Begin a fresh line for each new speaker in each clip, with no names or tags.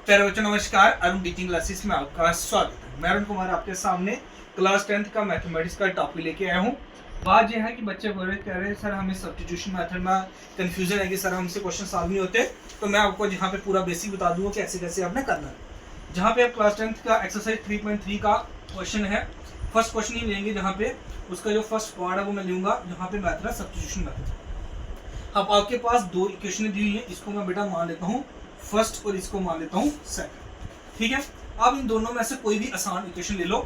प्यारे बच्चों नमस्कार। अरुण टीचिंग क्लासेस में आपका स्वागत है। मैं अरुण कुमार आपके सामने क्लास 10th का मैथमेटिक्स का टॉपिक लेके आया हूँ। बात यह है कि बच्चे बोल रहे कह रहे हैं सर हमें सब्स्टिट्यूशन मेथड में कंफ्यूजन है कि सर हमसे क्वेश्चन सॉल्व नहीं होते। तो मैं आपको यहाँ पे पूरा बेसिक बता दूंगा कि ऐसे कैसे आपने करना है। जहाँ पे आप क्लास 10th का एक्सरसाइज 3.3 का क्वेश्चन है, फर्स्ट क्वेश्चन ही लेंगे जहाँ पे उसका जो फर्स्ट पार्ट है वो मैं लूंगा जहाँ पे मेथड है सब्स्टिट्यूशन मेथड। अब आपके पास दो इक्वेशन दी हुई है, इसको मैं बेटा मान लेता हूँ फर्स्ट और इसको मान लेता हूँ सेकंड। ठीक है, अब इन दोनों में से कोई भी आसान इक्वेशन ले लो।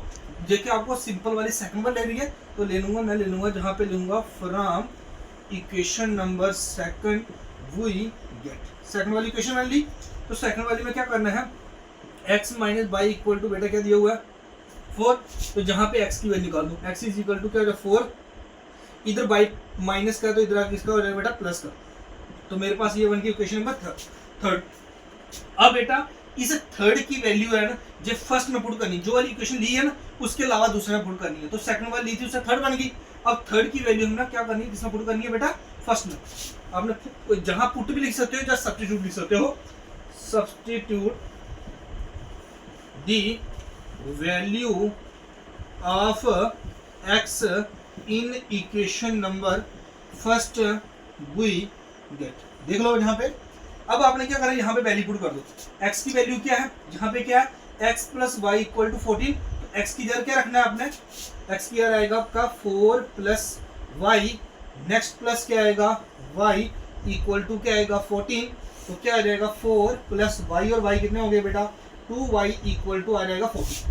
देखिए आपको सिंपल वाली सेकंड पर ले रही है तो ले लूंगा जहाँ पे लूंगा from equation number second we get. Second वाली इक्वेशन मान ली तो सेकंड वाली में क्या करना है, x minus y equal to बेटा क्या दिया हुआ है 4। तो जहाँ पे x की वैल्यू निकाल दूँ, x इज इक्वल टू क्या हो जाए 4, इधर बाई माइनस का तो इधर किसका हो जाएगा बेटा प्लस का। तो मेरे पास ये बन गई इक्वेशन नंबर थर्ड। अब बेटा इस थर्ड की वैल्यू है ना जो फर्स्ट में पुट करनी, जो वाली इक्वेशन ली है ना उसके अलावा दूसरे में पुट करनी है। तो सेकंड वाली ली थी उससे थर्ड बन गई। अब थर्ड की वैल्यू हमने क्या करनी है, किसमें पुट करनी है बेटा फर्स्ट में। आपने जहां पुट भी लिख सकते हो या सब्स्टिट्यूट लिख सकते हो। Substitute the value of x in equation number first we get. देख लो यहाँ पे। अब आपने क्या करा, यहाँ पे वैल्यू पुट कर दो। x की वैल्यू क्या है, यहाँ पे क्या है x plus y equal to 14। तो x की जगह क्या रखना है आपने, x की जगह आएगा आपका 4 प्लस वाई, नेक्स्ट प्लस क्या आएगा y इक्वल टू क्या आएगा 14। तो क्या आ जाएगा 4 प्लस वाई और y कितने हो गए बेटा 2y इक्वल टू आ जाएगा 14।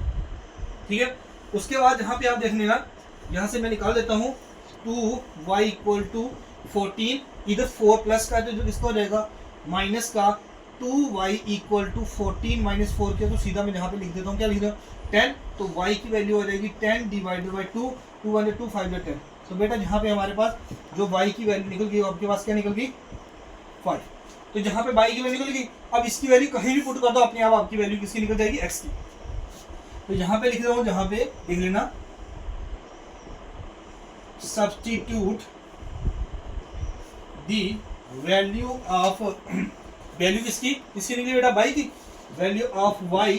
ठीक है, उसके बाद यहाँ पे आप देख लेना, यहाँ से मैं निकाल देता हूँ 2y इक्वल टू 14, इधर 4 प्लस का तो जो किसका हो जाएगा माइनस का 2y इक्वल टू 14 माइनस 4 के। तो सीधा मैं यहाँ पे लिख देता हूँ, क्या लिख रहा हूँ 10। तो y की वैल्यू हो जाएगी 10 डिवाइडेड बाई 2, 2 1 2 5 10। तो बेटा यहाँ पे हमारे पास जो y की वैल्यू निकल गई, आपके पास क्या निकल गई 5। तो जहाँ पे y की वैल्यू निकल गई, अब इसकी वैल्यू कहीं भी पुट कर दो अपने आप आपकी वैल्यू किसकी निकल जाएगी x की। तो यहाँ पे लिख रहा हूँ, जहाँ पे लिख लेना substitute the value of, value किसकी इसकी निकली बेटा y की, value of y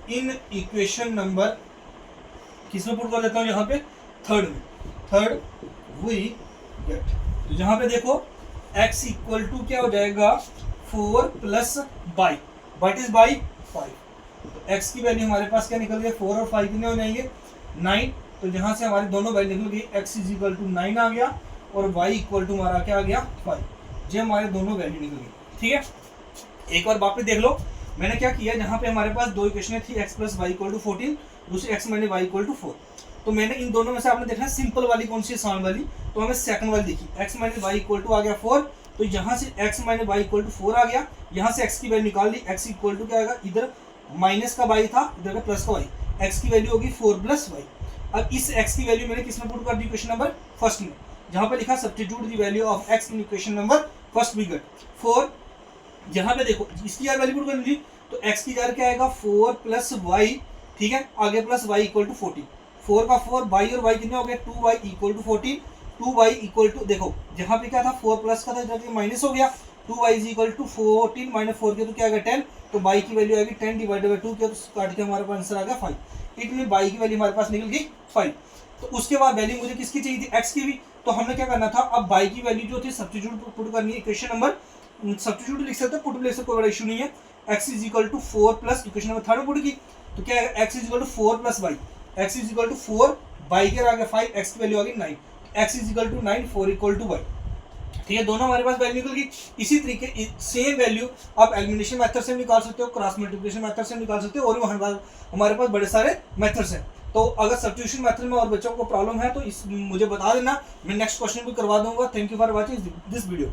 in equation number किसमें पुट कर लेता हूँ यहाँ पे थर्ड वी गेट। तो यहाँ पे देखो x इक्वल टू क्या हो जाएगा 4 plus by, what is by 5। तो x की वैल्यू हमारे पास क्या निकल गई 4 और 5 कितने हो जाएंगे 9। तो जहाँ से हमारे दोनों वैल्यू निकल गई x इज इक्वल टू 9 आ गया और y इक्वल टू हमारा क्या आ गया 5। ये हमारे दोनों वैल्यू निकल गई। ठीक है, एक बार वापस देख लो मैंने क्या किया। जहाँ पे हमारे पास दो इक्वेशन थी x plus y equal to 14, दूसरी x minus y equal to 4। तो मैंने इन दोनों में से आपने देखना सिंपल वाली कौन सी आसान वाली, तो हमें सेकंड वाली देखी x minus y equal to आ गया 4। तो यहाँ से x minus y equal to 4 आ गया, यहाँ से x की वैल्यू निकाल ली, x इक्वल टू क्या आएगा, इधर माइनस का y था इधर का प्लस का y, x की वैल्यू होगी 4 प्लस वाई। अब इस x की वैल्यू मैंने किसमें पुट कर दी इक्वेशन नंबर फर्स्ट में, जहाँ पे लिखा substitute the value of x in equation number first we get 4। यहाँ पे देखो इसकी यार वैल्यू पुट कर ली तो x की जगह क्या आएगा 4 प्लस वाई, ठीक है, आगे प्लस y इक्वल टू 14, 4 का 4 y और y कितने हो गए 2y equal to 14, 2y equal to देखो जहाँ पे क्या था 4 प्लस का था इधर माइनस हो गया, 2y is equal to 14 minus 4 के तो क्या आ गया 10। तो y की वैल्यू आएगी 10 डिवाइडेड बाई 2 के, तो काट के हमारे पास आंसर आ गया 5। इट मीन y की वैल्यू हमारे पास निकल गई 5। तो उसके बाद वैल्यू मुझे किसकी चाहिए थी x की भी। तो हमने क्या करना था, अब y की वैल्यू जो थी सब्स्टिट्यूट पुट करनी है इक्वेशन नंबर, सब्स्टिट्यूट लिख सकते हो पुट भी लिख सकते, कोई बड़ा इशू नहीं है। x is equal to 4 plus equation number third put की तो क्या है x is equal to 4 plus y, x is equal to 4 y के आ गया 5, x की वैल्यू आ गई 9, x is equal to 9 4 equal to y। ठीक है, दोनों हमारे पास वैल्यू निकल गई। इसी तरीके सेम वैल्यू आप एलिमिनेशन मेथड से निकाल सकते हो, क्रॉस मल्टीप्लिकेशन मेथड से निकाल सकते हो, और हमारे पास बड़े सारे मेथड्स हैं। तो अगर सब्स्टिट्यूशन मेथड में और बच्चों को प्रॉब्लम है तो मुझे बता देना, मैं नेक्स्ट क्वेश्चन भी करवा दूंगा। Thank you for watching this video.